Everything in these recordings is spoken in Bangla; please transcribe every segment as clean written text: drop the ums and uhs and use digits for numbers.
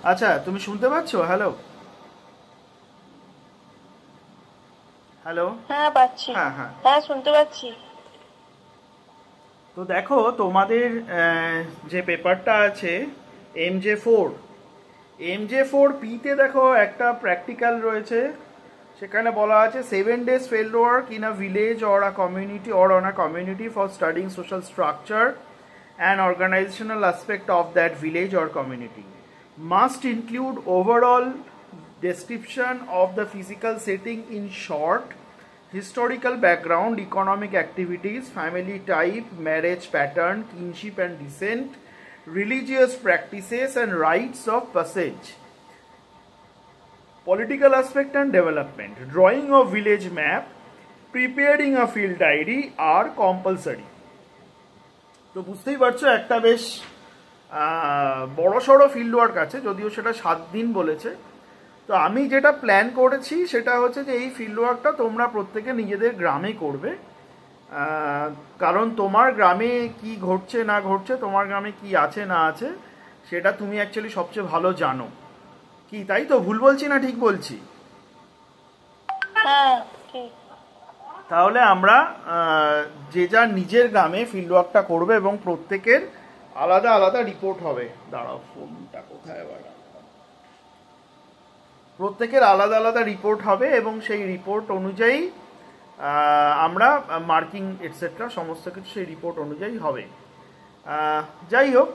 আচ্ছা, তুমি শুনতে পাচ্ছো? Hello, hello. হ্যাঁ পাচ্ছি। হ্যাঁ, হ্যাঁ। হ্যাঁ শুনতে পাচ্ছি। তো দেখো তোমাদের যে পেপারটা আছে MJ4, MJ4P তে দেখো একটা প্র্যাকটিক্যাল রয়েছে। সেখানে বলা আছে 7 days field work in a village or a community or on a community for studying social structure and organizational aspect of that village or community. Must include overall description of the physical setting in short, historical background, economic activities, family type, marriage pattern, kinship and descent, religious practices and rites of passage, political aspect and development, drawing of village map, preparing a field diary are compulsory. তো বুঝতেই পারছো একটা বেশ বড় সড়ো ফিল্ড ওয়ার্ক আছে, যদিও সেটা 7 দিন বলেছে। তো আমি যেটা প্ল্যান করেছি সেটা হচ্ছে যে এই ফিল্ড ওয়ার্কটা তোমরা প্রত্যেকে নিজেদের গ্রামে করবে। কারণ তোমার গ্রামে কি ঘটছে না ঘটছে, তোমার গ্রামে কি আছে না আছে, সেটা তুমি অ্যাকচুয়ালি সবচেয়ে ভালো জানো। কি তাই তো? ভুল বলছি না ঠিক বলছি? হ্যাঁ ঠিক। তাহলে আমরা যে যার নিজের গ্রামে ফিল্ড ওয়ার্কটা করবে এবং প্রত্যেকের আলাদা আলাদা রিপোর্ট হবে। দাঁড়াও, ফোনটা কোথায় আবার? প্রত্যেকের আলাদা আলাদা রিপোর্ট হবে এবং সেই রিপোর্ট অনুযায়ী আমরা মার্কিং এটসেট্রা সমস্ত কিছু সেই রিপোর্ট অনুযায়ী হবে। যাই হোক,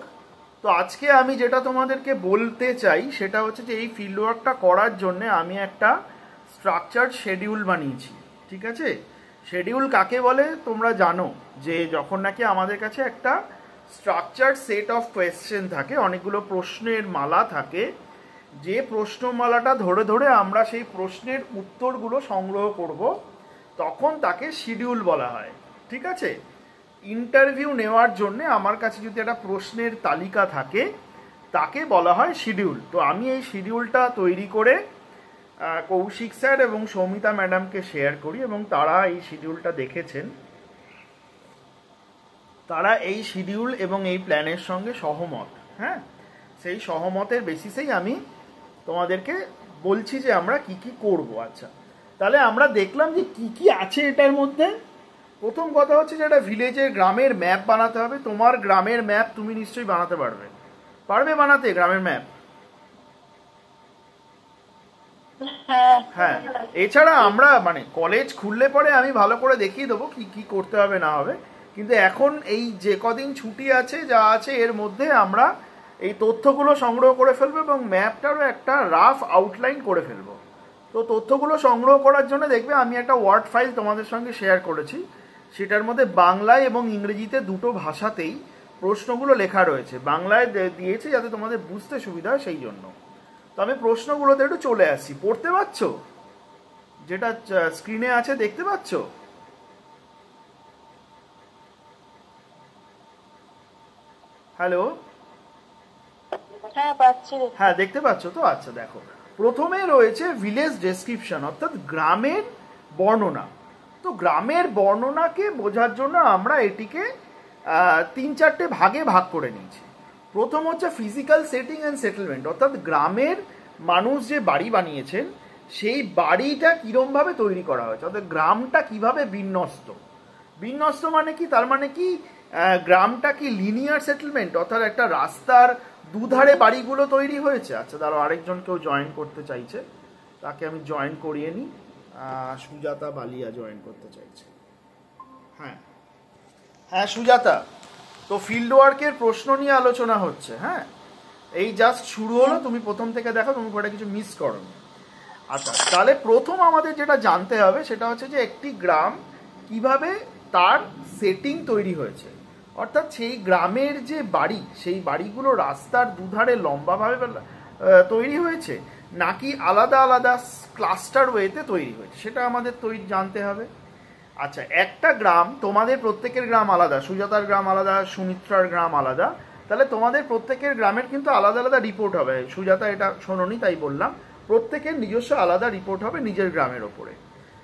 তো আজকে আমি যেটা তোমাদেরকে বলতে চাই সেটা হচ্ছে যে এই ফিল্ড ওয়ার্কটা করার জন্য আমি একটা স্ট্রাকচার্ড শেডিউল বানিয়েছি। ঠিক আছে? শেডিউল কাকে বলে তোমরা জানো, যে যখন নাকি আমাদের কাছে একটা স্ট্রাকচার্ড সেট অফ কোয়েশ্চেন থাকে, অনেকগুলো প্রশ্নের মালা থাকে, যে প্রশ্নমালাটা ধরে ধরে আমরা সেই প্রশ্নের উত্তরগুলো সংগ্রহ করব, তখন তাকে শিডিউল বলা হয়। ঠিক আছে? ইন্টারভিউ নেওয়ার জন্য আমার কাছে যদি একটা প্রশ্নের তালিকা থাকে, তাকে বলা হয় শিডিউল। তো আমি এই শিডিউলটা তৈরি করে কৌশিক স্যার এবং সৌমিতা ম্যাডামকে শেয়ার করি এবং তারা এই শিডিউলটা দেখেছেন। তারা এই শিডিউল এবং এই প্ল্যানের সঙ্গে সহমত। হ্যাঁ, সেই সহমতের বেসিসেই আমি তোমাদেরকে বলছি যে আমরা কি কি করব। আচ্ছা, তাহলে আমরা দেখলাম যে কি কি আছে এটার মধ্যে। প্রথম কথা হচ্ছে যে একটা ভিলেজের গ্রামের ম্যাপ বানাতে হবে। তোমার গ্রামের ম্যাপ তুমি নিশ্চয়ই বানাতে পারবে। পারবে বানাতে গ্রামের ম্যাপ? হ্যাঁ হ্যাঁ। এছাড়া আমরা মানে কলেজ খুললে পরে আমি ভালো করে দেখিয়ে দেবো কি কি করতে হবে না হবে, কিন্তু এখন এই যে কদিন ছুটি আছে যা আছে এর মধ্যে আমরা এই তথ্যগুলো সংগ্রহ করে ফেলবো এবং ম্যাপটারও একটা রাফ আউটলাইন করে ফেলবো। তো তথ্যগুলো সংগ্রহ করার জন্য দেখবে আমি একটা ওয়ার্ড ফাইল তোমাদের সঙ্গে শেয়ার করেছি, সেটার মধ্যে বাংলায় এবং ইংরেজিতে দুটো ভাষাতেই প্রশ্নগুলো লেখা রয়েছে। বাংলায় দিয়েছে যাতে তোমাদের বুঝতে সুবিধা হয় সেই জন্য। তো আমি প্রশ্নগুলোতে একটু চলে আসছি। পড়তে পারছো? যেটা স্ক্রিনে আছে দেখতে পাচ্ছো? হ্যালো? হ্যাঁ পাচ্ছি দেখতে। হ্যাঁ দেখতে পাচ্ছো তো? আচ্ছা দেখো, প্রথমে রয়েছে ভিলেজ ডেসক্রিপশন, অর্থাৎ গ্রামের বর্ণনা। তো গ্রামের বর্ণনাকে বোঝার জন্য আমরা এটিকে 3-4টে ভাগে ভাগ করে নিয়েছি। প্রথম হচ্ছে ফিজিক্যাল সেটিং অ্যান্ড সেটেলমেন্ট, অর্থাৎ গ্রামের মানুষ যে বাড়ি বানিয়েছেন সেই বাড়িটা কীরমভাবে তৈরি করা হয়েছে, অর্থাৎ গ্রামটা কিভাবে বিন্যস্ত। বিন্যস্ত মানে কি? তার মানে কি গ্রামটা কি লিনিয়ার সেটেলমেন্ট, অর্থাৎ একটা রাস্তার দুধারে বাড়িগুলো তৈরি হয়েছে। আচ্ছা দাঁড়াও, আরেকজন কেউ জয়েন করতে চাইছে, তাকে আমি জয়েন করিয়ে নিই। সুজাতা বালিয়া জয়েন করতে চাইছে। হ্যাঁ হ্যাঁ সুজাতা, তো ফিল্ড ওয়ার্কের প্রশ্ন নিয়ে আলোচনা হচ্ছে। হ্যাঁ, এই জাস্ট শুরু হলো, তুমি প্রথম থেকে দেখো, তুমি ওটা কিছু মিস করো। আচ্ছা, তাহলে প্রথম আমাদের যেটা জানতে হবে সেটা হচ্ছে যে একটি গ্রাম কিভাবে তার সেটিং তৈরি হয়েছে, অর্থাৎ সেই গ্রামের যে বাড়ি সেই বাড়িগুলো রাস্তার দুধারে লম্বাভাবে তৈরি হয়েছে নাকি আলাদা আলাদা ক্লাস্টার ওয়েতে তৈরি হয়েছে, সেটা আমাদের জানতে হবে। আচ্ছা, একটা গ্রাম, তোমাদের প্রত্যেকের গ্রাম আলাদা, সুজাতার গ্রাম আলাদা, সুমিত্রার গ্রাম আলাদা, তাহলে তোমাদের প্রত্যেকের গ্রামের কিন্তু আলাদা আলাদা রিপোর্ট হবে। সুজাতা এটা শোনোনি তাই বললাম, প্রত্যেকের নিজস্ব আলাদা রিপোর্ট হবে নিজের গ্রামের ওপরে।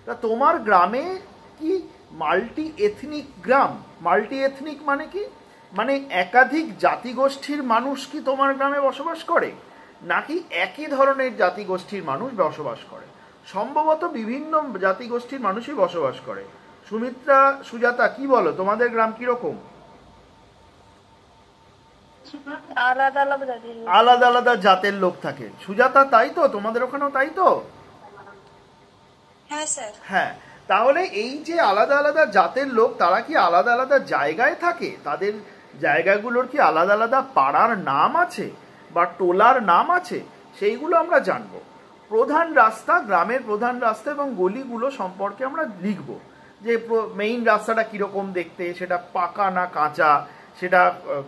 তা তোমার গ্রামে কি মাল্টি এথনিক গ্রাম? মাল্টি এথনিক মানে কি? মানে একাধিক জাতিগোষ্ঠীর মানুষ কি তোমার গ্রামে বসবাস করে, নাকি একই ধরনের জাতিগোষ্ঠীর মানুষ বসবাস করে? সম্ভবত বিভিন্ন জাতিগোষ্ঠীর মানুষই বসবাস করে। সুমিত্রা, সুজাতা, কি বলো, তোমাদের গ্রাম কিরকম? আলাদা আলাদা জাতির লোক। আলাদা আলাদা জাতের লোক থাকে। সুজাতা, তাই তো? তোমাদের ওখানেও তাই তো? হ্যাঁ স্যার। হ্যাঁ, তাহলে এই যে আলাদা আলাদা জাতের লোক, তারা কি আলাদা আলাদা জায়গায় থাকে? তাদের জায়গাগুলোর কি আলাদা আলাদা পাড়ার নাম আছে বা টোলার নাম আছে? সেইগুলো আমরা জানবো। প্রধান রাস্তা, গ্রামের প্রধান রাস্তা এবং গলিগুলো সম্পর্কে আমরা লিখব, যে মেইন রাস্তাটা কীরকম দেখতে, সেটা পাকা না কাঁচা, সেটা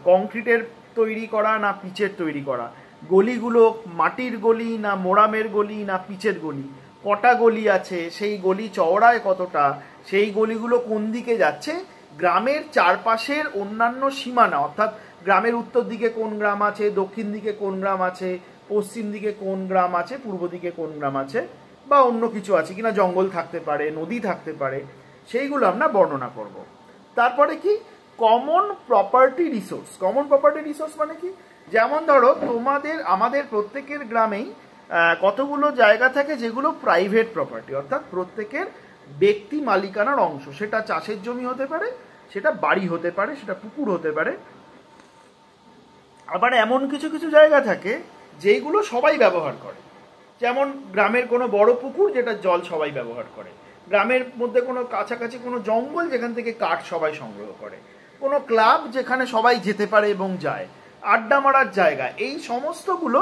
কংক্রিটের তৈরি করা না পিচের তৈরি করা, গলিগুলো মাটির গলি না মোরামের গলি না পিচের গলি, কটা গলি আছে, সেই গলি চওড়ায় কতটা, সেই গলিগুলো কোন দিকে যাচ্ছে, গ্রামের চারপাশের অন্যান্য সীমানা, অর্থাৎ গ্রামের উত্তর দিকে কোন গ্রাম আছে, দক্ষিণ দিকে কোন গ্রাম আছে, পশ্চিম দিকে কোন গ্রাম আছে, পূর্ব দিকে কোন গ্রাম আছে, বা অন্য কিছু আছে কিনা, জঙ্গল থাকতে পারে, নদী থাকতে পারে, সেইগুলো আমরা বর্ণনা করব। তারপরে কি common property resource. Common property resource মানে কি? যেমন ধরো আমাদের প্রত্যেকের গ্রামেই কতগুলো জায়গা থাকে যেগুলো প্রাইভেট প্রপার্টি, অর্থাৎ প্রত্যেকের ব্যক্তি মালিকানার অংশ। সেটা চাষের জমি হতে পারে, সেটা বাড়ি হতে পারে, সেটা পুকুর হতে পারে। আবার এমন কিছু কিছু জায়গা থাকে যেইগুলো সবাই ব্যবহার করে, যেমন গ্রামের কোনো বড় পুকুর যেটা জল সবাই ব্যবহার করে, গ্রামের মধ্যে কোনো কাছাকাছি কোনো জঙ্গল যেখান থেকে কাঠ সবাই সংগ্রহ করে, কোনো ক্লাব যেখানে সবাই যেতে পারে এবং যায়, আড্ডা মারার জায়গা, এই সমস্তগুলো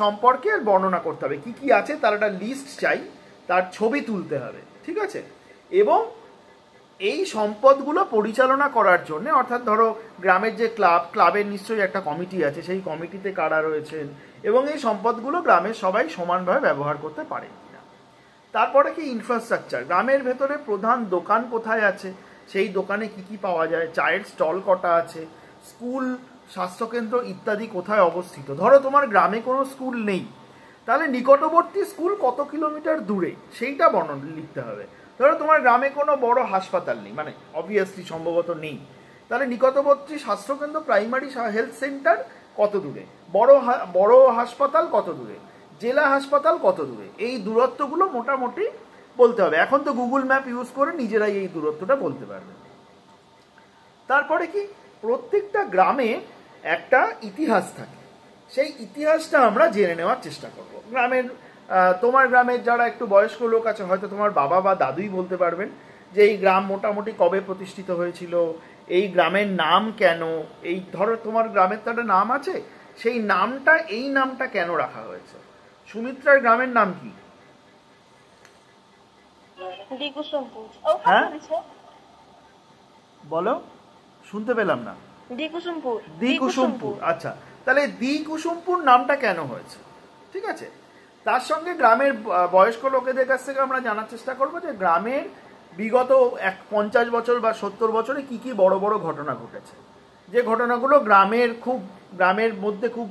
সম্পর্কে বর্ণনা করতে হবে। কি কি আছে তার একটা লিস্ট চাই, তার ছবি তুলতে হবে, ঠিক আছে? এবং এই সম্পদগুলো পরিচালনা করার জন্য, অর্থাৎ ধরো গ্রামের যে ক্লাবের নিশ্চয়ই একটা কমিটি আছে, সেই কমিটিতে কারা রয়েছেন এবং এই সম্পদগুলো গ্রামের সবাই সমানভাবে ব্যবহার করতে পারে কিনা। তারপরে কি ইনফ্রাস্ট্রাকচার, গ্রামের ভেতরে প্রধান দোকান কোথায় আছে, সেই দোকানে কি কি পাওয়া যায়, চায়ের স্টল কটা আছে, স্কুল, স্বাস্থ্যকেন্দ্র ইত্যাদি কোথায় অবস্থিত। ধরো তোমার গ্রামে কোনো স্কুল নেই, তাহলে নিকটবর্তী স্কুল কত কিলোমিটার দূরে সেইটা বর্ণনা লিখতে হবে। ধরো তোমার গ্রামে কোনো বড় হাসপাতাল নেই, মানে অবভিয়াসলি সম্ভবত নেই, তাহলে নিকটবর্তী স্বাস্থ্যকেন্দ্র, প্রাইমারি হেলথ সেন্টার কত দূরে, বড় হাসপাতাল কত দূরে, জেলা হাসপাতাল কত দূরে, এই দূরত্বগুলো মোটামুটি বলতে হবে। এখন তো গুগল ম্যাপ ইউজ করে নিজেরাই এই দূরত্বটা বলতে পারবে। তারপরে কি প্রত্যেকটা গ্রামে একটা ইতিহাস থাকে, সেই ইতিহাসটা আমরা জেনে নেওয়ার চেষ্টা করব। তোমার গ্রামের যারা একটু বয়স্ক লোক আছে, হয়তো তোমার বাবা বা দাদুই বলতে পারবেন যে এই গ্রাম মোটামুটি কবে প্রতিষ্ঠিত হয়েছিল, এই গ্রামের নাম কেন, এই ধরো তোমার গ্রামের তো একটা নাম আছে, সেই নামটা, এই নামটা কেন রাখা হয়েছে। সুমিত্রার গ্রামের নাম কি? দিকুসুমপুর। হ্যাঁ বলো, শুনতে পেলাম না। দিকুসুমপুর। দিকুসুমপুর, আচ্ছা, তাহলে দিকুসুমপুর নামটা কেন হয়েছে, ঠিক আছে? তার সঙ্গে গ্রামের বয়স্ক লোকেদের কাছ থেকে আমরা জানার চেষ্টা করবো যে গ্রামের বিগত 50 বছর বা 70 বছরে কি কি বড় বড় ঘটনা ঘটেছে, যে ঘটনাগুলো গ্রামের মধ্যে খুব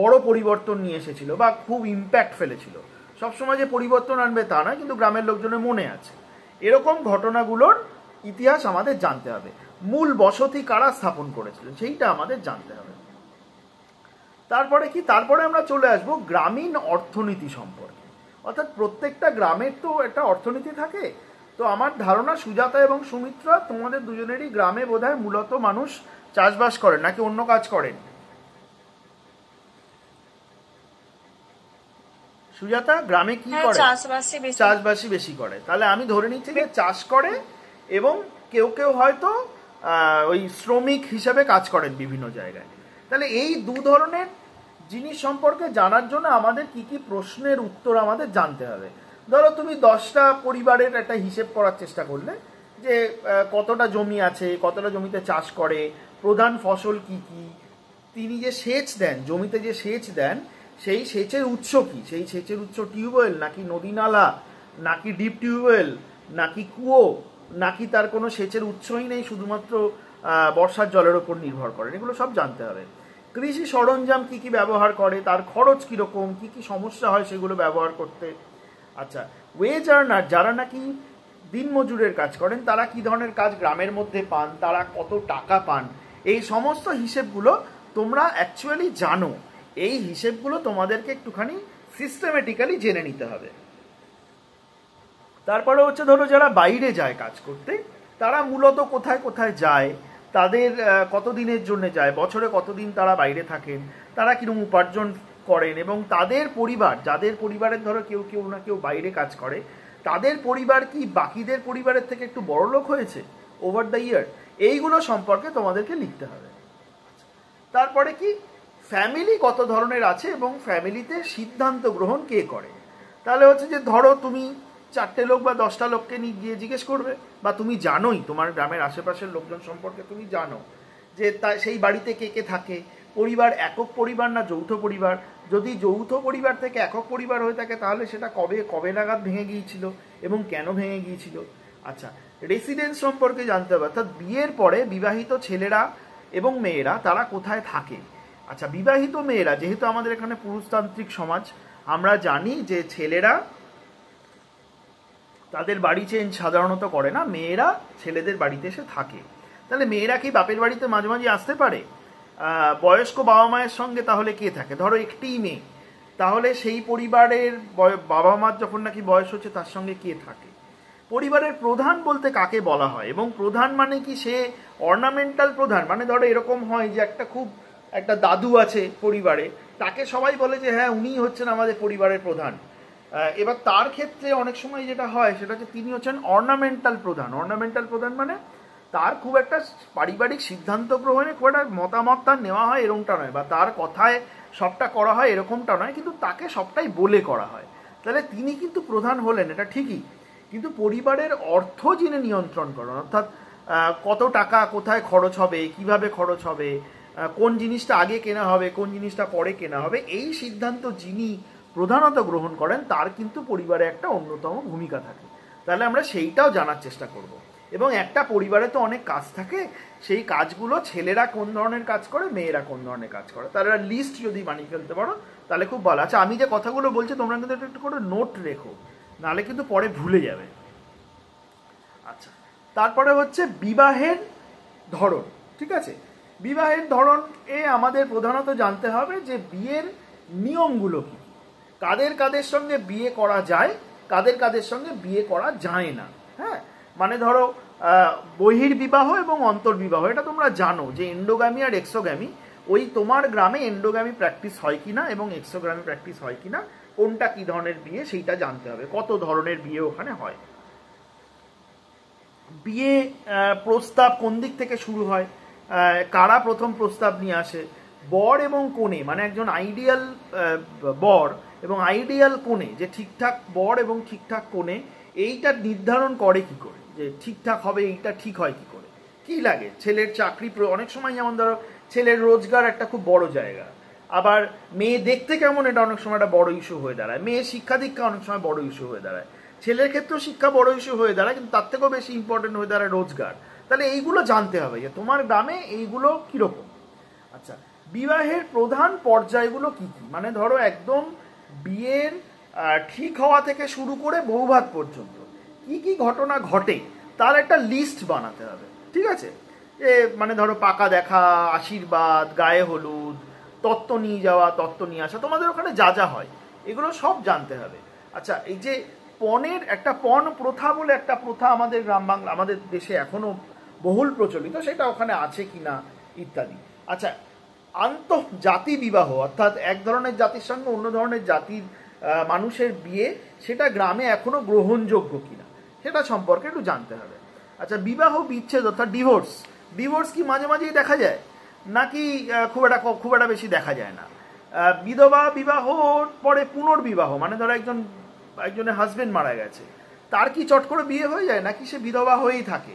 বড় পরিবর্তন নিয়ে এসেছিল বা খুব ইম্প্যাক্ট ফেলেছিল। সবসময় যে পরিবর্তন আনবে তা নয়, কিন্তু গ্রামের লোকজনের মনে আছে, এরকম ঘটনাগুলোর ইতিহাস আমাদের জানতে হবে। মূল বসতি কারা স্থাপন করেছিলেন সেইটা আমাদের জানতে হবে। তারপরে কি, তারপরে আমরা চলে আসবো গ্রামীণ অর্থনীতি সম্পর্কে, অর্থাৎ প্রত্যেকটা গ্রামের তো একটা অর্থনীতি থাকে। তো আমার ধারণা সুজাতা এবং সুমিত্রা, তোমাদের দুজনেরই গ্রামে বোধহয় মূলত মানুষ চাষবাস করেন নাকি অন্য কাজ করেন? সুজাতা, গ্রামে কি করে? চাষবাসই বেশি করে। তাহলে আমি ধরে নিচ্ছি যে চাষ করে, এবং কেউ কেউ হয়তো ওই শ্রমিক হিসেবে কাজ করেন বিভিন্ন জায়গায়। তাহলে এই দু ধরনের জিনিস সম্পর্কে জানার জন্য আমাদের কি কি প্রশ্নের উত্তর আমাদের জানতে হবে। ধরো তুমি 10টা পরিবারের একটা হিসেব করার চেষ্টা করলে, যে কতটা জমি আছে, কতটা জমিতে চাষ করে, প্রধান ফসল কি কি, তিনি যে সেচ দেন, জমিতে যে সেচ দেন, সেই সেচের উৎস কি, সেই সেচের উৎস টিউবওয়েল নাকি নদী নালা নাকি ডিপ টিউবওয়েল নাকি কুয়ো, নাকি তার কোনো সেচের উৎসই নেই, শুধুমাত্র বর্ষার জলের ওপর নির্ভর করেন, এগুলো সব জানতে হবে। কৃষি সরঞ্জাম কি কি ব্যবহার করে, তার খরচ কীরকম, কি কি সমস্যা হয় সেগুলো ব্যবহার করতে। আচ্ছা, ওয়েজ আর্নার, যারা নাকি দিনমজুরের কাজ করেন, তারা কি ধরনের কাজ গ্রামের মধ্যে পান, তারা কত টাকা পান, এই সমস্ত হিসেবগুলো তোমরা অ্যাকচুয়ালি জানো। এই হিসেবগুলো তোমাদেরকে একটুখানি সিস্টেমেটিক্যালি জেনে নিতে হবে। তারপরে হচ্ছে ধরো যারা বাইরে যায় কাজ করতে, তারা মূলত কোথায় কোথায় যায়, তাদের কতদিনের জন্য যায়, বছরে কতদিন তারা বাইরে থাকেন, তারা কিরকম উপার্জন করেন, এবং তাদের পরিবার, যাদের পরিবারের ধরো কেউ কেউ না কেউ বাইরে কাজ করে, তাদের পরিবার কি বাকিদের পরিবারের থেকে একটু বড় লোক হয়েছে ওভার দ্য ইয়ার, এইগুলো সম্পর্কে তোমাদেরকে লিখতে হবে। তারপরে কি ফ্যামিলি কত ধরনের আছে এবং ফ্যামিলিতে সিদ্ধান্ত গ্রহণ কে করে। তাহলে হচ্ছে যে ধরো তুমি 4টে লোক বা 10টা লোককে নিয়ে গিয়ে জিজ্ঞেস করবে, বা তুমি জানোই তোমার গ্রামের আশেপাশের লোকজন সম্পর্কে তুমি জানো যে সেই বাড়িতে কে কে থাকে, পরিবার একক পরিবার না যৌথ পরিবার, যদি যৌথ পরিবার থেকে একক পরিবার হয়ে থাকে তাহলে সেটা কবে কবে নাগাদ ভেঙে গিয়েছিল এবং কেন ভেঙে গিয়েছিল। আচ্ছা, রেসিডেন্স সম্পর্কে জানতে হবে, অর্থাৎ বিয়ের পরে বিবাহিত ছেলেরা এবং মেয়েরা তারা কোথায় থাকে। আচ্ছা, বিবাহিত মেয়েরা, যেহেতু আমাদের এখানে পুরুষতান্ত্রিক সমাজ, আমরা জানি যে ছেলেরা তাদের বাড়ি চেঞ্জ সাধারণত করে না, মেয়েরা ছেলেদের বাড়িতে এসে থাকে। তাহলে মেয়েরা কি বাপের বাড়িতে মাঝে মাঝে আসতে পারে? বয়স্ক বাবা মায়ের সঙ্গে তাহলে কে থাকে? ধরো একটিই মেয়ে, তাহলে সেই পরিবারের বাবা মার যখন নাকি বয়স হচ্ছে তার সঙ্গে কে থাকে? পরিবারের প্রধান বলতে কাকে বলা হয়, এবং প্রধান মানে কি সে অর্নামেন্টাল প্রধান, মানে ধরো এরকম হয় যে একটা দাদু আছে পরিবারে, তাকে সবাই বলে যে হ্যাঁ উনিই হচ্ছেন আমাদের পরিবারের প্রধান। এবার তার ক্ষেত্রে অনেক সময় যেটা হয় সেটা হচ্ছে তিনি হচ্ছেন অর্নামেন্টাল প্রধান। অর্নামেন্টাল প্রধান মানে তার খুব একটা পারিবারিক সিদ্ধান্ত গ্রহণে খুব একটা মতামত তার নেওয়া হয় এরকমটা নয়, বা তার কথায় সবটা করা হয় এরকমটা নয়, কিন্তু তাকে সবটাই বলে করা হয়। তাহলে তিনি কিন্তু প্রধান হলেন, এটা ঠিকই, কিন্তু পরিবারের অর্থ যিনি নিয়ন্ত্রণ করেন, অর্থাৎ কত টাকা কোথায় খরচ হবে, কিভাবে খরচ হবে, কোন জিনিসটা আগে কেনা হবে, কোন জিনিসটা পরে কেনা হবে, এই সিদ্ধান্ত যিনি প্রধানত গ্রহণ করেন তার কিন্তু পরিবারে একটা অন্যতম ভূমিকা থাকে। তাহলে আমরা সেইটাও জানার চেষ্টা করব। এবং একটা পরিবারে তো অনেক কাজ থাকে, সেই কাজগুলো ছেলেরা কোন ধরনের কাজ করে, মেয়েরা কোন ধরনের কাজ করে, তার লিস্ট যদি বানিয়ে ফেলতে পারো তাহলে খুব ভালো। আচ্ছা, আমি যে কথাগুলো বলছি তোমরা কিন্তু একটু করে নোট রেখো, নাহলে কিন্তু পরে ভুলে যাবে। আচ্ছা, তারপরে হচ্ছে বিবাহের ধরন। ঠিক আছে, বিবাহের ধরন আমাদের প্রধানত জানতে হবে যে বিয়ের নিয়মগুলো কি, কাদের কাদের সঙ্গে বিয়ে করা যায়, কাদের কাদের সঙ্গে বিয়ে করা যায় না। হ্যাঁ, মানে ধরো বহির্বিবাহ এবং অন্তর্বিবাহ, এটা তোমরা জানো যে এন্ডোগ্যামি আর এক্সোগ্যামি, ওই তোমার গ্রামে এন্ডোগ্যামি প্র্যাকটিস হয় কিনা এবং এক্সোগ্যামি প্র্যাকটিস হয় কিনা, কোনটা কি ধরনের বিয়ে সেইটা জানতে হবে, কত ধরনের বিয়ে ওখানে হয়। বিয়ে প্রস্তাব কোন দিক থেকে শুরু হয়, কারা প্রথম প্রস্তাব নিয়ে আসে, বর এবং কনে, মানে একজন আইডিয়াল বর এবং আইডিয়াল কনে, যে ঠিকঠাক বর এবং ঠিকঠাক কনে, এইটা নির্ধারণ করে কি করে, যে ঠিকঠাক হবে এইটা ঠিক হয় কি করে, কি লাগে ছেলের চাকরি, অনেক সময় যেমন ধরো ছেলের রোজগার একটা খুব বড় জায়গা, আবার মেয়ে দেখতে কেমন এটা অনেক সময় একটা বড় ইস্যু হয়ে দাঁড়ায়, মেয়ে শিক্ষা দীক্ষা অনেক সময় বড় ইস্যু হয়ে দাঁড়ায়, ছেলের ক্ষেত্রেও শিক্ষা বড় ইস্যু হয়ে দাঁড়ায়, কিন্তু তার থেকেও বেশি ইম্পর্টেন্ট হয়ে দাঁড়ায় রোজগার। তাহলে এইগুলো জানতে হবে যে তোমার গ্রামে এইগুলো কিরকম। আচ্ছা, বিবাহের প্রধান পর্যায়গুলো কি কি, মানে ধরো একদম বিয়ের ঠিক হওয়া থেকে শুরু করে বৌভাত পর্যন্ত কি কি ঘটনা ঘটে তার একটা লিস্ট বানাতে হবে। ঠিক আছে, মানে ধরো পাকা দেখা, আশীর্বাদ, গায়ে হলুদ, তত্ত্ব নিয়ে যাওয়া, তত্ত্ব নিয়ে আসা, তোমাদের ওখানে যা যা হয় এগুলো সব জানতে হবে। আচ্ছা, এই যে পণের একটা পণ প্রথা বলে একটা প্রথা আমাদের গ্রাম বাংলা, আমাদের দেশে এখনো বহুল প্রচলিত, সেটা ওখানে আছে কিনা ইত্যাদি। আচ্ছা, আন্তঃজাতি বিবাহ, অর্থাৎ এক ধরনের জাতির সঙ্গে অন্য ধরনের জাতির মানুষের বিয়ে, সেটা গ্রামে এখনো গ্রহণযোগ্য কিনা সেটা সম্পর্কে একটু জানতে হবে। আচ্ছা, বিবাহ বিচ্ছেদ অর্থাৎ ডিভোর্স কি মাঝে মাঝেই দেখা যায় নাকি খুব একটা বেশি দেখা যায় না? বিধবা বিবাহর পরে পুনর্বিবাহ, মানে ধরো একজনের হাজবেন্ড মারা গেছে, তার কি চট করে বিয়ে হয়ে যায় নাকি সে বিধবা হয়েই থাকে,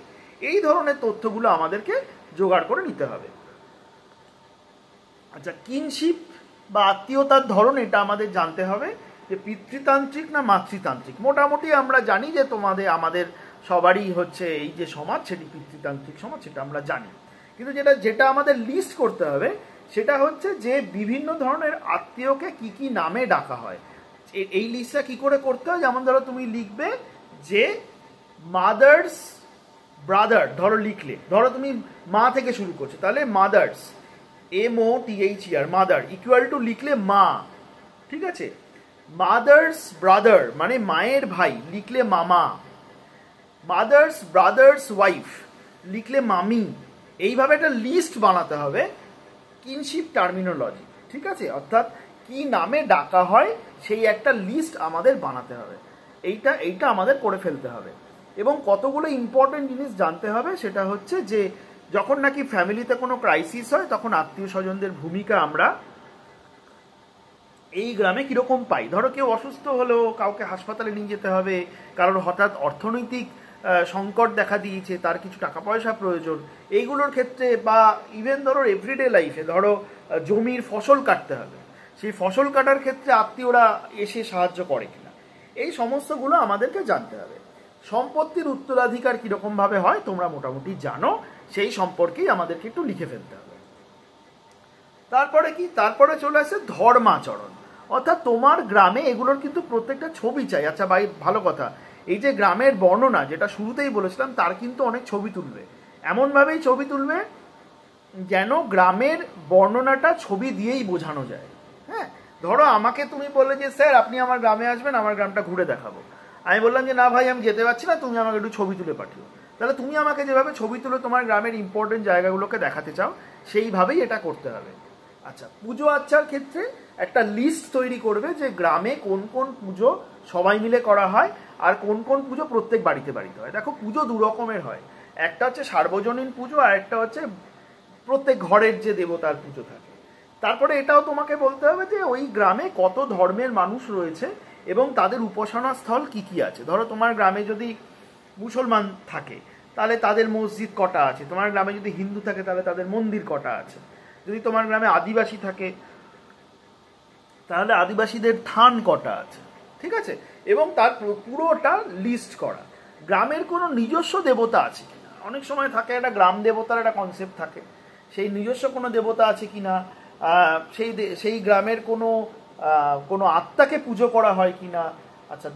এই ধরনের তথ্যগুলো আমাদেরকে জোগাড় করে নিতে হবে। আচ্ছা, কিনশিপ বা আত্মীয়তার ধরন, এটা আমাদের জানতে হবে যে পিতৃতান্ত্রিক না মাতৃতান্ত্রিক। মোটামুটি আমরা জানি যে আমাদের সবারই হচ্ছে এই যে সমাজ সেটি পিতৃতান্ত্রিক সমাজ, সেটা আমরা জানি, কিন্তু যেটা আমাদের লিস্ট করতে হবে সেটা হচ্ছে যে বিভিন্ন ধরনের আত্মীয়কে কি কি নামে ডাকা হয়। এই লিস্টটা কি করে করতে হয়, যেমন ধরো তুমি লিখবে যে মাদার্স ব্রাদার, ধরো লিখলে, ধরো তুমি মা থেকে শুরু করছো, তাহলে mother's, MOTHER, mother, equal to লিখলে মা, ঠিক আছে। মাদার্স ব্রাদার মানে মায়ের ভাই, লিখলে মামা। মাদার্স ব্রাদার্স ওয়াইফ লিখলে মামি। এইভাবে একটা লিস্ট বানাতে হবে কিনশিপ টার্মিনোলজি, ঠিক আছে, অর্থাৎ কি নামে ডাকা হয় সেই একটা লিস্ট আমাদের বানাতে হবে। এইটা আমাদের করে ফেলতে হবে। এবং কতগুলো ইম্পর্টেন্ট জিনিস জানতে হবে, সেটা হচ্ছে যে যখন নাকি ফ্যামিলিতে কোনো ক্রাইসিস হয় তখন আত্মীয় স্বজনদের ভূমিকা আমরা এই গ্রামে কীরকম পাই। ধরো কেউ অসুস্থ হলো, কাউকে হাসপাতালে নিয়ে যেতে হবে, কারোর হঠাৎ অর্থনৈতিক সংকট দেখা দিয়েছে, তার কিছু টাকা পয়সা প্রয়োজন, এইগুলোর ক্ষেত্রে, বা ইভেন ধরো এভরিডে লাইফে ধরো জমির ফসল কাটতে হবে, সেই ফসল কাটার ক্ষেত্রে আত্মীয়রা এসে সাহায্য করে কিনা, এই সমস্তগুলো আমাদেরকে জানতে হবে। সম্পত্তির উত্তরাধিকার কীরকমভাবে হয় তোমরা মোটামুটি জানো, সেই সম্পর্কেই আমাদেরকে একটু লিখে ফেলতে হবে। তারপরে কি, তারপরে চলে আসে ধর্মাচরণ, অর্থাৎ তোমার গ্রামে এগুলোর কিন্তু প্রত্যেকটা ছবি চাই। আচ্ছা ভাই, ভালো কথা, এই যে গ্রামের বর্ণনা যেটা শুরুতেই বলেছিলাম, তার কিন্তু অনেক ছবি তুলবে, এমনভাবেই ছবি তুলবে যেন গ্রামের বর্ণনাটা ছবি দিয়েই বোঝানো যায়। হ্যাঁ, ধরো আমাকে তুমি বললে যে স্যার আপনি আমার গ্রামে আসবেন, আমার গ্রামটা ঘুরে দেখাবো। আমি বললাম যে না ভাই আমি যেতে পারছি না, তুমি আমাকে একটু ছবি তুলে পাঠিও। তাহলে তুমি আমাকে যেভাবে ছবি তুলে তোমার গ্রামের ইম্পর্টেন্ট জায়গাগুলোকে দেখাতে চাও, সেইভাবেই এটা করতে হবে। আচ্ছা, পুজো আচ্চার ক্ষেত্রে একটা লিস্ট তৈরি করবে যে গ্রামে কোন কোন পুজো সবাই মিলে করা হয় আর কোন কোন পুজো প্রত্যেক বাড়িতে বাড়িতে হয়। দেখো, পুজো দু রকমের হয়, একটা হচ্ছে সার্বজনীন পুজো আর একটা হচ্ছে প্রত্যেক ঘরের যে দেবতার পুজো থাকে। তারপরে এটাও তোমাকে বলতে হবে যে ওই গ্রামে কত ধর্মের মানুষ রয়েছে এবং তাদের উপাসনা স্থল কি কি আছে। ধরো তোমার গ্রামে যদি মুসলমান থাকে তাহলে তাদের মসজিদ কটা আছে, তোমার গ্রামে যদি হিন্দু থাকে তাহলে তাদের মন্দির কটা আছে, যদি তোমার গ্রামে আদিবাসী থাকে তাহলে আদিবাসীদের থান কটা আছে, ঠিক আছে। এবং তার পুরোটা লিস্ট করা। গ্রামের কোনো নিজস্ব দেবতা আছে কিনা, অনেক সময় থাকে একটা গ্রাম দেবতার একটা কনসেপ্ট থাকে, সেই নিজস্ব কোনো দেবতা আছে কিনা, সেই গ্রামের কোনো আত্মাকে পুজো করা হয় কিনা। আচ্ছা,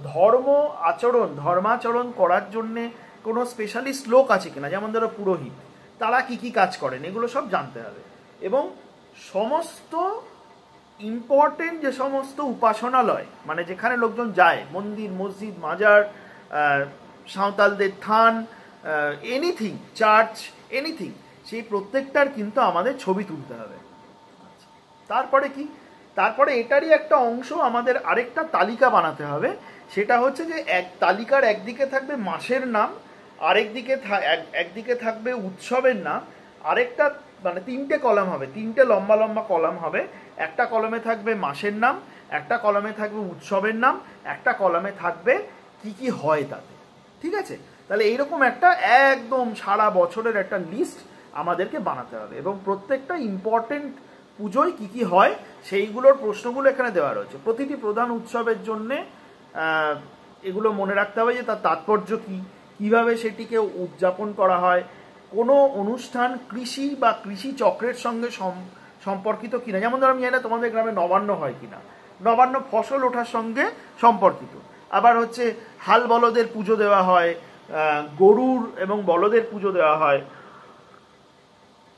ধর্মাচরণ করার জন্যে কোনো স্পেশালিস্ট লোক আছে কিনা, যেমন ধরো পুরোহিত, তারা কি কি কাজ করেন, এগুলো সব জানতে হবে। এবং সমস্ত ইম্পর্টেন্ট যে সমস্ত উপাসনালয়, মানে যেখানে লোকজন যায়, মন্দির, মসজিদ, মাজার, সাঁওতালদের থান, এনিথিং, চার্চ, এনিথিং, সেই প্রত্যেকটার কিন্তু আমাদের ছবি তুলতে হবে। তারপরে কি, তারপরে এটারই একটা অংশ আমাদের আরেকটা তালিকা বানাতে হবে। সেটা হচ্ছে যে তালিকার একদিকে থাকবে মাসের নাম, একদিকে থাকবে উৎসবের নাম, আরেকটা মানে তিনটে কলাম হবে, তিনটে লম্বা লম্বা কলাম হবে। একটা কলমে থাকবে মাসের নাম, একটা কলমে থাকবে উৎসবের নাম, একটা কলমে থাকবে কি কি হয় তাতে, ঠিক আছে। তাহলে এইরকম একটা একদম সারা বছরের একটা লিস্ট আমাদেরকে বানাতে হবে এবং প্রত্যেকটা ইম্পর্টেন্ট পুজোয় কি কি হয় সেইগুলোর প্রশ্নগুলো এখানে দেওয়া রয়েছে। প্রতিটি প্রধান উৎসবের জন্যে এগুলো মনে রাখতে হবে যে তার তাৎপর্য কী, কীভাবে সেটিকে উদযাপন করা হয়, কোনো অনুষ্ঠান কৃষি বা কৃষি চক্রের সঙ্গে সম্পর্কিত কিনা। যেমন ধরো আমি জানি না তোমাদের গ্রামে নবান্ন হয় কিনা, নবান্ন ফসল ওঠার সঙ্গে সম্পর্কিত। আবার হচ্ছে হাল বলদের পুজো দেওয়া হয়, গরুর এবং বলদের পুজো দেওয়া হয়।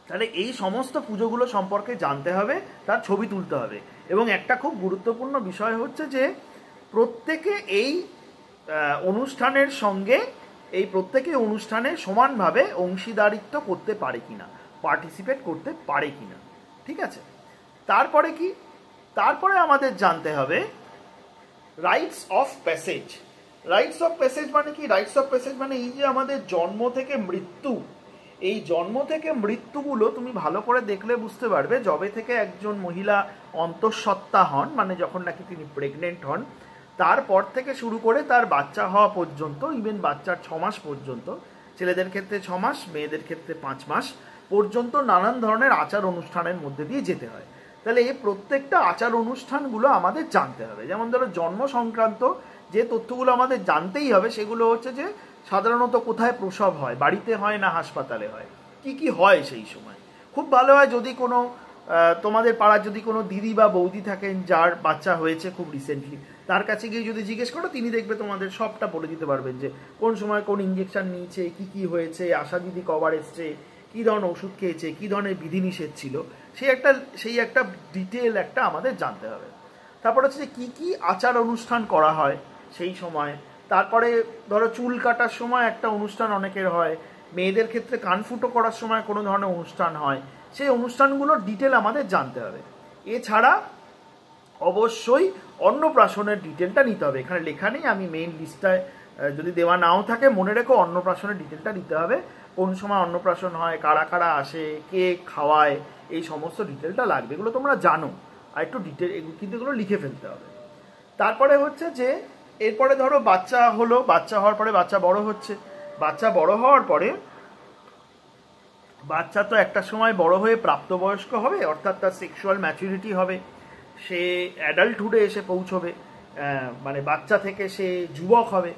তাহলে এই সমস্ত পুজোগুলো সম্পর্কে জানতে হবে, তার ছবি তুলতে হবে। এবং একটা খুব গুরুত্বপূর্ণ বিষয় হচ্ছে যে প্রত্যেকে এই অনুষ্ঠানে সমানভাবে অংশীদারিত্ব করতে পারে কিনা, পার্টিসিপেট করতে পারে কিনা, ঠিক আছে। তারপরে কি, তারপরে আমাদের জানতে হবে rights of passage. Rights of passage মানে কি? রাইটস অফ প্যাসেজ মানে এই যে আমাদের জন্ম থেকে মৃত্যু, এই জন্ম থেকে মৃত্যুগুলো তুমি ভালো করে দেখলে বুঝতে পারবে। যবে থেকে একজন মহিলা অন্তঃসত্ত্বা হন, মানে যখন নাকি তিনি প্রেগনেন্ট হন, তারপর থেকে শুরু করে তার বাচ্চা হওয়া পর্যন্ত, ইভেন বাচ্চার 6 মাস পর্যন্ত, ছেলেদের ক্ষেত্রে 6 মাস, মেয়েদের ক্ষেত্রে 5 মাস পর্যন্ত নানান ধরনের আচার অনুষ্ঠানের মধ্যে দিয়ে যেতে হয়। তাহলে এই প্রত্যেকটা আচার অনুষ্ঠানগুলো আমাদের জানতে হবে। যেমন ধরো জন্ম সংক্রান্ত যে তথ্যগুলো আমাদের জানতেই হবে, সেগুলো হচ্ছে যে সাধারণত কোথায় প্রসব হয়, বাড়িতে হয় না হাসপাতালে হয়, কি কি হয় সেই সময়। খুব ভালো হয় যদি কোনো তোমাদের পাড়ার যদি কোনো দিদি বা বৌদি থাকেন যার বাচ্চা হয়েছে খুব রিসেন্টলি, তার কাছে গিয়ে যদি জিজ্ঞেস করো, তিনি দেখবে তোমাদের সবটা বলে দিতে পারবেন যে কোন সময় কোন ইঞ্জেকশন নিয়েছে, কি কি হয়েছে, আশা দিদি কবার এসছে, কী ধরনের ওষুধ খেয়েছে, কী ধরনের বিধিনিষেধ ছিল, সেই একটা ডিটেল একটা আমাদের জানতে হবে। তারপর হচ্ছে যে কী কী আচার অনুষ্ঠান করা হয় সেই সময়। তারপরে ধরো চুল কাটার সময় একটা অনুষ্ঠান অনেকের হয়, মেয়েদের ক্ষেত্রে কানফুটো করার সময় কোনো ধরনের অনুষ্ঠান হয়, সেই অনুষ্ঠানগুলোর ডিটেল আমাদের জানতে হবে। এছাড়া অবশ্যই অন্নপ্রাশনের ডিটেলটা নিতে হবে। এখানে লেখা নেই, আমি মেইন লিস্টটায় যদি দেওয়া নাও থাকে মনে রেখো অন্নপ্রাশনের ডিটেলটা নিতে হবে। কোন সময় অন্নপ্রাশন হয়, কারা কারা আসে, কে খাওয়ায়, এই সমস্ত ডিটেলটা লাগবে। এগুলো তোমরা জানো, আর একটু ডিটেল কিন্তু এগুলো লিখে ফেলতে হবে। তারপরে হচ্ছে যে এরপরে ধরো বাচ্চা হলো, বাচ্চা হওয়ার পরে বাচ্চা বড় হচ্ছে। বাচ্চা বড় হওয়ার পরে বাচ্চা তো একটা সময় বড় হয়ে প্রাপ্তবয়স্ক হবে, অর্থাৎ তার সেক্সুয়াল ম্যাচুরিটি হবে, সে অ্যাডাল্টহুডে এসে পৌঁছবে, মানে বাচ্চা থেকে সে যুবক হবে।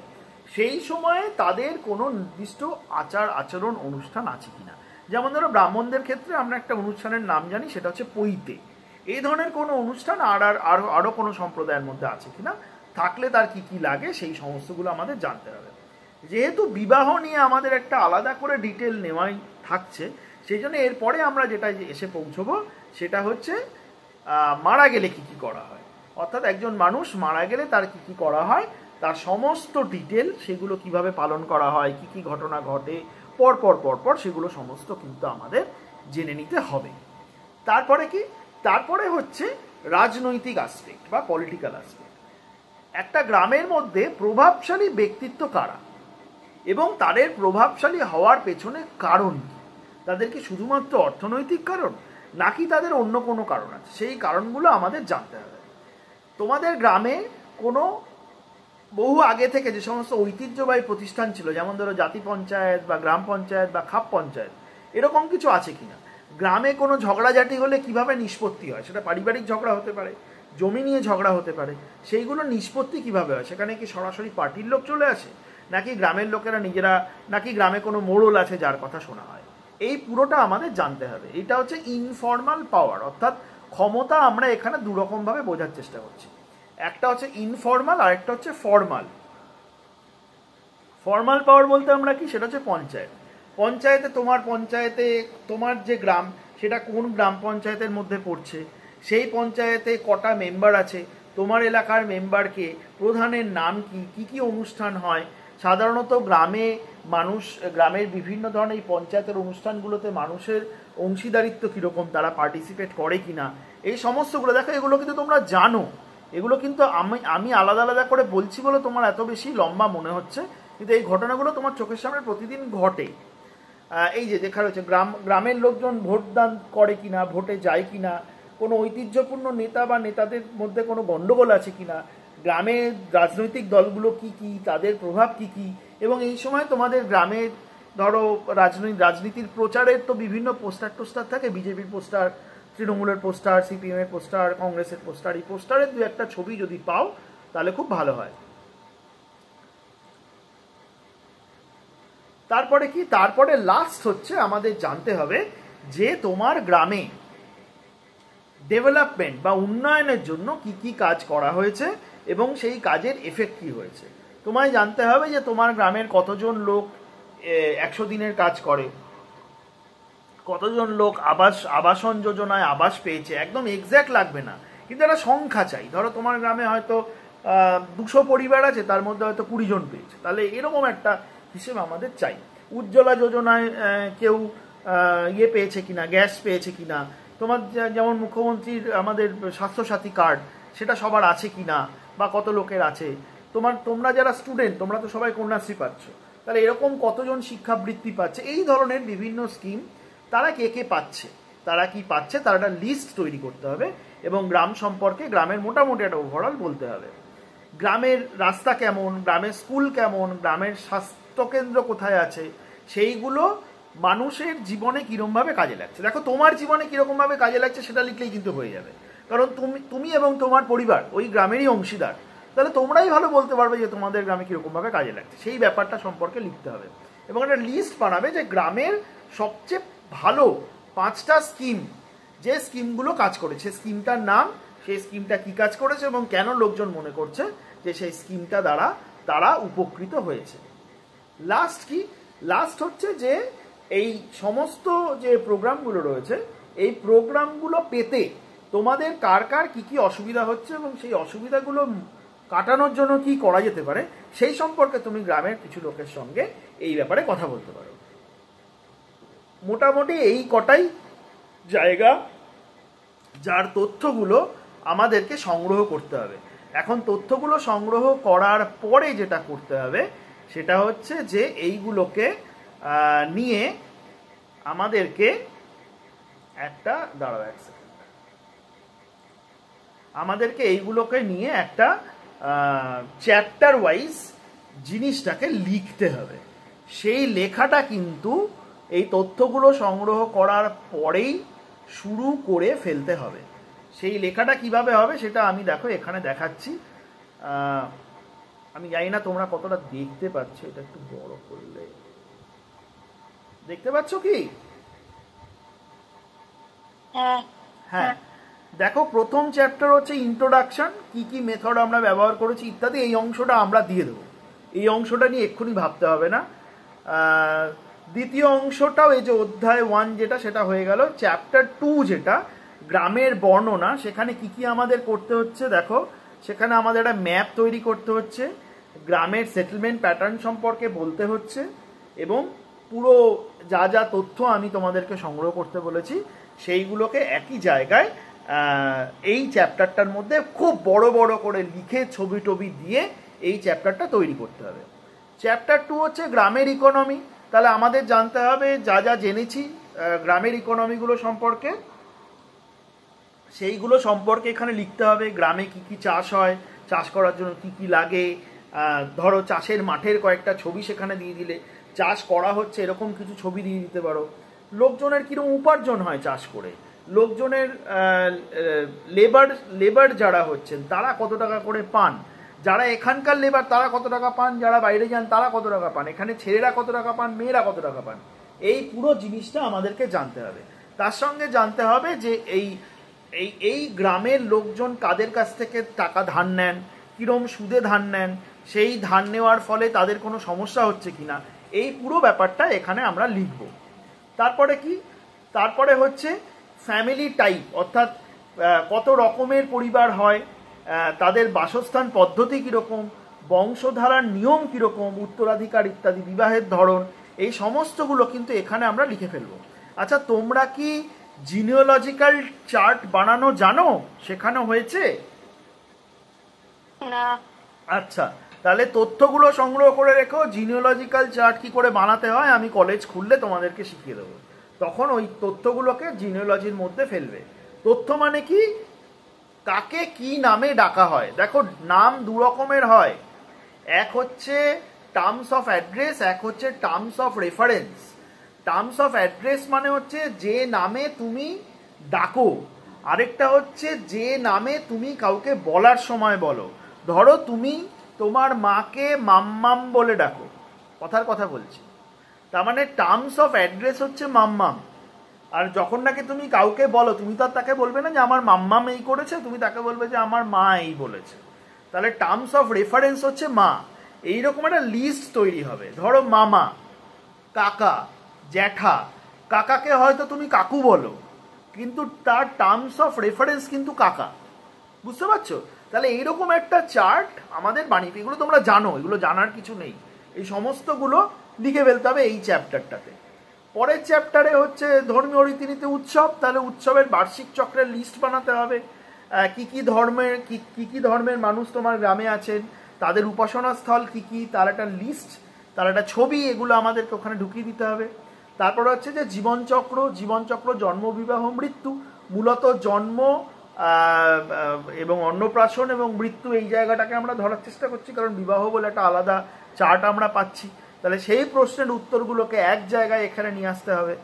সেই সময়ে তাদের কোনো নির্দিষ্ট আচার আচরণ অনুষ্ঠান আছে কিনা, যেমন ধরো ব্রাহ্মণদের ক্ষেত্রে আমরা একটা অনুষ্ঠানের নাম জানি, সেটা হচ্ছে পৈতে। এই ধরনের কোনো অনুষ্ঠান আরও কোনো সম্প্রদায়ের মধ্যে আছে কিনা, থাকলে তার কি কি লাগে সেই সমস্তগুলো আমাদের জানতে হবে। যেহেতু বিবাহ নিয়ে আমাদের একটা আলাদা করে ডিটেল নেওয়াই থাকছে, সেই জন্য এরপরে আমরা যেটা এসে পৌঁছবো সেটা হচ্ছে মারা গেলে কি কি করা হয়, অর্থাৎ একজন মানুষ মারা গেলে তার কি কি করা হয়, তার সমস্ত ডিটেল, সেগুলো কিভাবে পালন করা হয়, কি কি ঘটনা ঘটে পরপর সেগুলো সমস্ত কিন্তু আমাদের জেনে নিতে হবে। তারপরে কি, তারপরে হচ্ছে রাজনৈতিক আসপেক্ট বা পলিটিক্যাল আসপেক্ট। একটা গ্রামের মধ্যে প্রভাবশালী ব্যক্তিত্ব কারা এবং তাদের প্রভাবশালী হওয়ার পেছনে কারণ কি, তাদের কি শুধুমাত্র অর্থনৈতিক কারণ নাকি তাদের অন্য কোনো কারণ আছে, সেই কারণগুলো আমাদের জানতে হবে। তোমাদের গ্রামে কোনো বহু আগে থেকে যে সমস্ত ঐতিহ্যবাহী প্রতিষ্ঠান ছিল, যেমন ধরো জাতি পঞ্চায়েত বা গ্রাম পঞ্চায়েত বা খাপ পঞ্চায়েত, এরকম কিছু আছে কিনা, গ্রামে কোনো ঝগড়াঝাটি হলে কিভাবে নিষ্পত্তি হয়, সেটা পারিবারিক ঝগড়া হতে পারে, জমি নিয়ে ঝগড়া হতে পারে, সেইগুলো নিষ্পত্তি কিভাবে হয়, সেখানে কি সরাসরি পার্টির লোক চলে আসে নাকি গ্রামের লোকেরা নিজেরা, নাকি গ্রামে কোনো মোড়ল আছে যার কথা শোনা হয়, এই পুরোটা আমাদের জানতে হবে। এটা হচ্ছে ইনফর্মাল পাওয়ার, অর্থাৎ ক্ষমতা আমরা এখানে দুরকমভাবে বোঝার চেষ্টা করছি। একটা হচ্ছে ইনফর্মাল আর একটা হচ্ছে ফর্মাল। ফর্মাল পাওয়ার বলতে আমরা কি, সেটা হচ্ছে পঞ্চায়েত। পঞ্চায়েতে তোমার যে গ্রাম, সেটা কোন গ্রাম পঞ্চায়েতের মধ্যে পড়ছে, সেই পঞ্চায়েতে কটা মেম্বার আছে, তোমার এলাকার মেম্বারকে, প্রধানের নাম কি, কি কি অনুষ্ঠান হয়, সাধারণত গ্রামের বিভিন্ন ধরনের এই পঞ্চায়েতের অনুষ্ঠানগুলোতে মানুষের অংশীদারিত্ব কীরকম, তারা পার্টিসিপেট করে কিনা, এই সমস্তগুলো দেখো, এগুলো কিন্তু তোমরা জানো। এগুলো কিন্তু আমি আলাদা আলাদা করে বলছি বলে তোমার এত বেশি লম্বা মনে হচ্ছে, কিন্তু এই ঘটনাগুলো তোমার চোখের সামনে প্রতিদিন ঘটে। এই যে দেখা রয়েছে গ্রামের লোকজন ভোটদান করে কিনা, ভোটে যায় কিনা, কোনো ঐতিহ্যপূর্ণ নেতা বা নেতাদের মধ্যে কোনো গণ্ডগোল আছে কিনা, গ্রামের রাজনৈতিক দলগুলো কি কি, তাদের প্রভাব কি কি, এবং এই সময় তোমাদের গ্রামের ধরো রাজনীতির প্রচারের তো বিভিন্ন পোস্টার থাকে, বিজেপির পোস্টার, তৃণমূলের পোস্টার, সিপিএমের পোস্টার, কংগ্রেসের পোস্টার, এই পোস্টারের দু একটা ছবি যদি পাও তাহলে খুব ভালো হয়। তারপরে কি, তারপরে লাস্ট হচ্ছে আমাদের জানতে হবে যে তোমার গ্রামে ডেভেলপমেন্ট বা উন্নয়নের জন্য কি কি কাজ করা হয়েছে এবং সেই কাজের এফেক্ট কি হয়েছে। তোমায় জানতে হবে যে তোমার গ্রামের কতজন লোক 100 দিনের কাজ করে, কতজন লোক আবাসন যোজনায় আবাস পেয়েছে, একদম এক্স্যাক্ট লাগবে না, কিন্তু একটা সংখ্যা চাই। ধরো তোমার গ্রামে হয়তো 200 পরিবার আছে, তার মধ্যে হয়তো 20 জন পেয়েছে, তাহলে এরকম একটা হিসেব আমাদের চাই। উজ্জ্বলা যোজনায় কেউ পেয়েছে কিনা, গ্যাস পেয়েছে কিনা, তোমার যেমন মুখ্যমন্ত্রীর আমাদের স্বাস্থ্যসাথী কার্ড, সেটা সবার আছে কিনা বা কত লোকের আছে। তোমরা যারা স্টুডেন্ট, তোমরা তো সবাই কন্যাশ্রী পাচ্ছ, তাহলে এরকম কতজন শিক্ষাবৃত্তি পাচ্ছে, এই ধরনের বিভিন্ন স্কিম তারা কে কে পাচ্ছে, তারা কি পাচ্ছে, তার একটা লিস্ট তৈরি করতে হবে এবং গ্রাম সম্পর্কে গ্রামের মোটামুটি একটা ওভারঅল বলতে হবে। গ্রামের রাস্তা কেমন, গ্রামের স্কুল কেমন, গ্রামের স্বাস্থ্যকেন্দ্র কোথায় আছে, সেইগুলো মানুষের জীবনে কীরকমভাবে কাজে লাগছে। দেখো তোমার জীবনে কীরকমভাবে কাজে লাগছে সেটা লিখলেই কিন্তু হয়ে যাবে, কারণ তুমি এবং তোমার পরিবার ওই গ্রামেরই অংশীদার, তাহলে তোমরাই ভালো বলতে পারবে যে তোমাদের গ্রামে কীরকমভাবে কাজে লাগছে, সেই ব্যাপারটা সম্পর্কে লিখতে হবে এবং একটা লিস্ট বানাবে যে গ্রামের সবচেয়ে ভালো 5টা স্কিম, যে স্কিমগুলো কাজ করেছে, স্কিমটার নাম, সেই স্কিমটা কি কাজ করেছে এবং কেন লোকজন মনে করছে যে সেই স্কিমটা দ্বারা তারা উপকৃত হয়েছে। লাস্ট কি, লাস্ট হচ্ছে যে এই সমস্ত যে প্রোগ্রামগুলো রয়েছে এই প্রোগ্রামগুলো পেতে তোমাদের কার কার কী কী অসুবিধা হচ্ছে এবং সেই অসুবিধাগুলো কাটানোর জন্য কি করা যেতে পারে সেই সম্পর্কে তুমি গ্রামের কিছু লোকের সঙ্গে এই ব্যাপারে কথা বলতে পারো। মোটামুটি এই কটাই জায়গা যার তথ্যগুলো আমাদেরকে সংগ্রহ করতে হবে। এখন তথ্যগুলো সংগ্রহ করার পরে যেটা করতে হবে সেটা হচ্ছে যে এইগুলোকে নিয়ে আমাদেরকে একটা এইগুলোকে নিয়ে একটা চ্যাপ্টার ওয়াইজ জিনিসটাকে লিখতে হবে। সেই লেখাটা কিন্তু এই তথ্যগুলো সংগ্রহ করার পরেই শুরু করে ফেলতে হবে। সেই লেখাটা কিভাবে হবে সেটা আমি দেখো এখানে দেখাচ্ছি। আমি জানি না তোমরা কতটা দেখতে পাচ্ছ, এটা একটু বড় করলে দেখতে পাচ্ছ কি? হ্যাঁ, দেখো প্রথম চ্যাপ্টার হচ্ছে ইন্ট্রোডাকশন, কি কি মেথড আমরা ব্যবহার করেছি ইত্যাদি। এই অংশটা আমরা দিয়ে দেবো, এই অংশটা নিয়ে এক্ষুনি ভাবতে হবে না। দ্বিতীয় অংশটাও এই যে অধ্যায় 1 যেটা সেটা হয়ে গেল। চ্যাপ্টার 2 যেটা গ্রামের বর্ণনা, সেখানে কি কি আমাদের করতে হচ্ছে দেখো। সেখানে আমাদের একটা ম্যাপ তৈরি করতে হচ্ছে, গ্রামের সেটেলমেন্ট প্যাটার্ন সম্পর্কে বলতে হচ্ছে এবং পুরো যা যা তথ্য আমি তোমাদেরকে সংগ্রহ করতে বলেছি সেইগুলোকে একই জায়গায় এই চ্যাপ্টারটার মধ্যে খুব বড় বড় করে লিখে ছবি টবি দিয়ে এই চ্যাপ্টারটা তৈরি করতে হবে। চ্যাপ্টার 2 হচ্ছে গ্রামের ইকোনমি। তাহলে আমাদের জানতে হবে যা যা জেনেছি গ্রামের ইকোনমিগুলো সম্পর্কে, সেইগুলো সম্পর্কে এখানে লিখতে হবে। গ্রামে কি কি চাষ হয়, চাষ করার জন্য কি কি লাগে, ধরো চাষের মাঠের কয়েকটা ছবি সেখানে দিয়ে দিলে, চাষ করা হচ্ছে এরকম কিছু ছবি দিয়ে দিতে পারো। লোকজনের কীরকম উপার্জন হয় চাষ করে, লোকজনের লেবার যারা হচ্ছেন তারা কত টাকা করে পান, যারা এখানকার লেবার তারা কত টাকা পান, যারা বাইরে যান তারা কত টাকা পান, এখানে ছেলেরা কত টাকা পান, মেয়েরা কত টাকা পান, এই পুরো জিনিসটা আমাদেরকে জানতে হবে। তার সঙ্গে জানতে হবে যে এই গ্রামের লোকজন কাদের কাছ থেকে টাকা ধার নেন, কিরম সুদে ধার নেন, সেই ধার নেওয়ার ফলে তাদের কোনো সমস্যা হচ্ছে কিনা, এই পুরো ব্যাপারটা এখানে আমরা লিখব। তারপরে কি, তারপরে হচ্ছে ফ্যামিলি টাইপ, অর্থাৎ কত রকমের পরিবার হয়, তাদের বাসস্থান পদ্ধতি কীরকম, বংশধারার নিয়ম কীরকম, উত্তরাধিকার ইত্যাদি, বিবাহের ধরন, এই সমস্তগুলো কিন্তু এখানে আমরা লিখে ফেলব। আচ্ছা, তোমরা কি জিনিওলজিক্যাল চার্ট বানানো জানো? শেখানো হয়েছে না। আচ্ছা, তাহলে তথ্যগুলো সংগ্রহ করে রেখো। জিনিওলজিক্যাল চার্ট কি করে বানাতে হয় আমি কলেজ খুললে তোমাদেরকে শিখিয়ে দেবো, তখন ওই তথ্যগুলোকে জিনিওলজির মধ্যে ফেলবে। তথ্য মানে কি, কাকে কি নামে ডাকা হয়। দেখো নাম দু রকমের হয়, এক হচ্ছে টার্মস অফ অ্যাড্রেস, এক হচ্ছে terms of reference. Terms of address মানে হচ্ছে যে নামে তুমি ডাকো, আরেকটা হচ্ছে যে নামে তুমি কাউকে বলার সময় বলো। ধরো তুমি তোমার মাকে মাম্মাম বলে ডাকো, কথার কথা বলছি, তার মানে টার্মস অফ অ্যাড্রেস হচ্ছে মাম্মাম। আর যখন নাকি তুমি কাউকে বলো, তুমি তো আর তাকে বলবে না যে আমার মাম্মাম এই করেছে, তুমি তাকে বলবে যে আমার মা এই বলেছে। তাহলে টার্মস অফ রেফারেন্স হচ্ছে মা। এইরকম একটা লিস্ট তৈরি হবে। ধরো মামা, কাকা, জ্যাঠা। কাকাকে হয়তো তুমি কাকু বলো, কিন্তু তার টার্মস অফ রেফারেন্স কিন্তু কাকা। বুঝতে পারছো? তাহলে এইরকম একটা চার্ট আমাদের বানিয়ে, এগুলো তোমরা জানো, এগুলো জানার কিছু নেই, এই সমস্তগুলো লিখে ফেলতে হবে এই চ্যাপ্টারটাতে। পরের চ্যাপ্টারে হচ্ছে ধর্মীয় রীতিনীতি, উৎসব। তাহলে উৎসবের বার্ষিক চক্রের লিস্ট বানাতে হবে। কি কি ধর্মের মানুষ তোমার গ্রামে আছেন, তাদের উপাসনা স্থল কি কি, তার একটা লিস্ট, তার একটা ছবি, এগুলো আমাদেরকে ওখানে ঢুকিয়ে দিতে হবে। তারপরে হচ্ছে যে জীবনচক্র, জন্ম, বিবাহ, মৃত্যু। মূলত জন্ম এবং অন্নপ্রাশন এবং মৃত্যু এই জায়গাটাকে আমরা ধরার চেষ্টা করছি, কারণ বিবাহ বলে একটা আলাদা চার্ট আমরা পাচ্ছি। তাহলে সেই প্রশ্নের উত্তরগুলোকে এক জায়গায় এখানে নিয়ে আসতে হবে।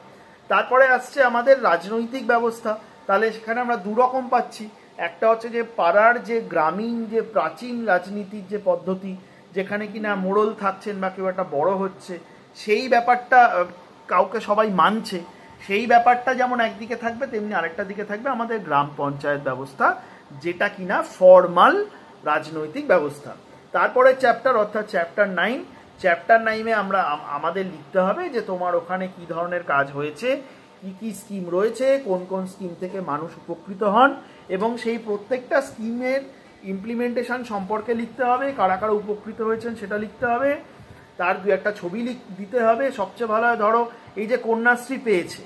তারপরে আসছে আমাদের রাজনৈতিক ব্যবস্থা। তাহলে সেখানে আমরা দু রকম পাচ্ছি, একটা হচ্ছে যে পাড়ার যে গ্রামীণ যে প্রাচীন রাজনীতির যে পদ্ধতি, যেখানে কিনা মোড়ল থাকছেন বা কেউ একটা বড় হচ্ছে, সেই ব্যাপারটা কাউকে সবাই মানছে, সেই ব্যাপারটা যেমন একদিকে থাকবে, তেমনি আরেকটা দিকে থাকবে আমাদের গ্রাম পঞ্চায়েত ব্যবস্থা, যেটা কিনা ফর্মাল রাজনৈতিক ব্যবস্থা। তারপরে চ্যাপ্টার, অর্থাৎ চ্যাপ্টার 9, চ্যাপ্টার 9-এ আমাদের লিখতে হবে যে তোমার ওখানে কি ধরনের কাজ হয়েছে, কি কি স্কিম রয়েছে, কোন কোন স্কিম থেকে মানুষ উপকৃত হন, এবং সেই প্রত্যেকটা স্কিমের ইমপ্লিমেন্টেশন সম্পর্কে লিখতে হবে, কারা কারা উপকৃত হয়েছেন সেটা লিখতে হবে, তার দু একটা ছবি দিতে হবে। সবচেয়ে ভালো হয় ধরো এই যে কন্যাশ্রী পেয়েছে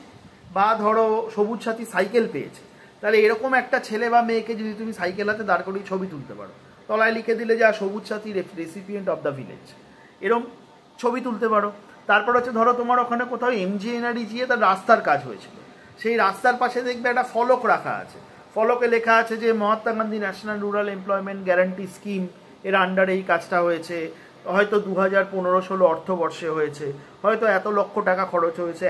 বা ধরো সবুজ সাথী সাইকেল পেয়েছে, তাহলে এরকম একটা ছেলে বা মেয়েকে যদি তুমি সাইকেল হাতে দাঁড় করিয়ে ছবি তুলতে পারো, তলায় লিখে দিলে যে সবুজ সাথী রেসিপিয়েন্ট অফ দ্য ভিলেজ, এরকম ছবি তুলতে পারো। তারপর হচ্ছে ধরো তোমার ওখানে কোথাও MGNREGA তার রাস্তার কাজ হয়েছিল, সেই রাস্তার পাশে দেখবে একটা ফলক রাখা আছে, ফলকে লেখা আছে যে Mahatma Gandhi national rural employment guarantee scheme এর আন্ডারে এই কাজটা হয়েছে, হয়তো 2015-16 অর্থবর্ষে হয়েছে, হয়তো এত লক্ষ টাকা খরচ হয়েছে,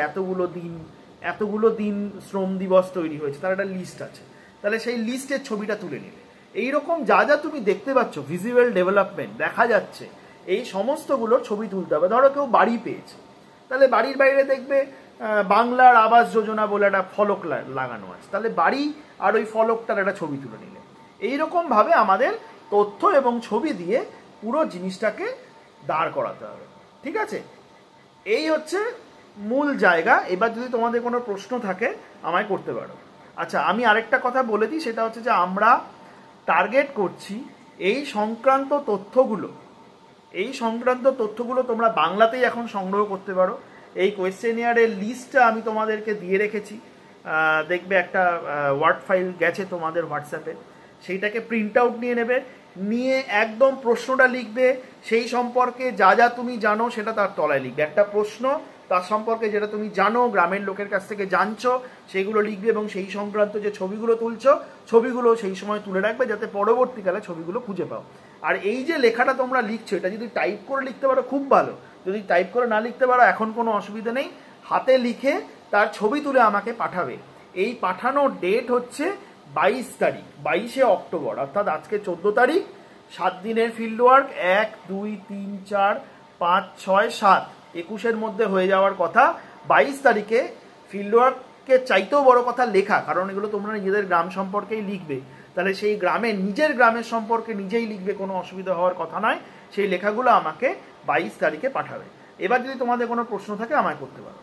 এতগুলো দিন শ্রম দিবস তৈরি হয়েছে, তার একটা লিস্ট আছে। তাহলে সেই লিস্টের ছবিটা তুলে নিলে এইরকম যা যা তুমি দেখতে পাচ্ছ ভিজুয়াল ডেভেলপমেন্ট দেখা যাচ্ছে, এই সমস্তগুলোর ছবি তুলতে হবে। ধরো কেউ বাড়ি পেয়েছে, তাহলে বাড়ির বাইরে দেখবে বাংলার আবাস যোজনা বলে একটা ফলক লাগানো আছে, তাহলে বাড়ি আর ওই ফলকটার একটা ছবি তুলে নিলে। এইরকমভাবে আমাদের তথ্য এবং ছবি দিয়ে পুরো জিনিসটাকে দাঁড় করাতে হবে। ঠিক আছে, এই হচ্ছে মূল জায়গা। এবার যদি তোমাদের কোনো প্রশ্ন থাকে আমায় করতে পারো। আচ্ছা, আমি আরেকটা কথা বলে দিই, সেটা হচ্ছে যে আমরা টার্গেট করছি এই সংক্রান্ত তথ্যগুলো তোমরা বাংলাতেই এখন সংগ্রহ করতে পারো। এই কোয়েশ্চেনিয়ারের লিস্টটা আমি তোমাদেরকে দিয়ে রেখেছি, দেখবে একটা ওয়ার্ড ফাইল গেছে তোমাদের হোয়াটসঅ্যাপে, সেইটাকে প্রিন্ট আউট নিয়ে নেবে, নিয়ে একদম প্রশ্নটা লিখবে, সেই সম্পর্কে যা যা তুমি জানো সেটা তার তলায় লিখবে। একটা প্রশ্ন, তার সম্পর্কে যেটা তুমি জানো, গ্রামের লোকের কাছ থেকে জানছো, সেগুলো লিখবে, এবং সেই সংক্রান্ত যে ছবিগুলো তুলছো ছবিগুলো সেই সময় তুলে রাখবে যাতে পরবর্তীকালে ছবিগুলো খুঁজে পাও। আর এই যে লেখাটা তোমরা লিখছো, এটা যদি টাইপ করে লিখতে পারো খুব ভালো, যদি টাইপ করে না লিখতে পারো এখন কোনো অসুবিধা নেই, হাতে লিখে তার ছবি তুলে আমাকে পাঠাবে। এই পাঠানোর ডেট হচ্ছে 22 তারিখ, 22শে অক্টোবর, অর্থাৎ আজকে 14 তারিখ। 7 দিনের ফিল্ড ওয়ার্ক, 1, 2, 3, 4, 5, 6, 7, 21-এর মধ্যে হয়ে যাওয়ার কথা। 22 তারিখে ফিল্ড ওয়ার্কের চাইতেও বড় কথা লেখা, কারণ এগুলো তোমরা নিজেদের গ্রাম সম্পর্কেই লিখবে, তাহলে সেই নিজের গ্রামের সম্পর্কে নিজেই লিখবে, কোনো অসুবিধা হওয়ার কথা নয়। সেই লেখাগুলো আমাকে 22 তারিখে পাঠাবে। এবার যদি তোমাদের কোনো প্রশ্ন থাকে আমায় করতে পারো।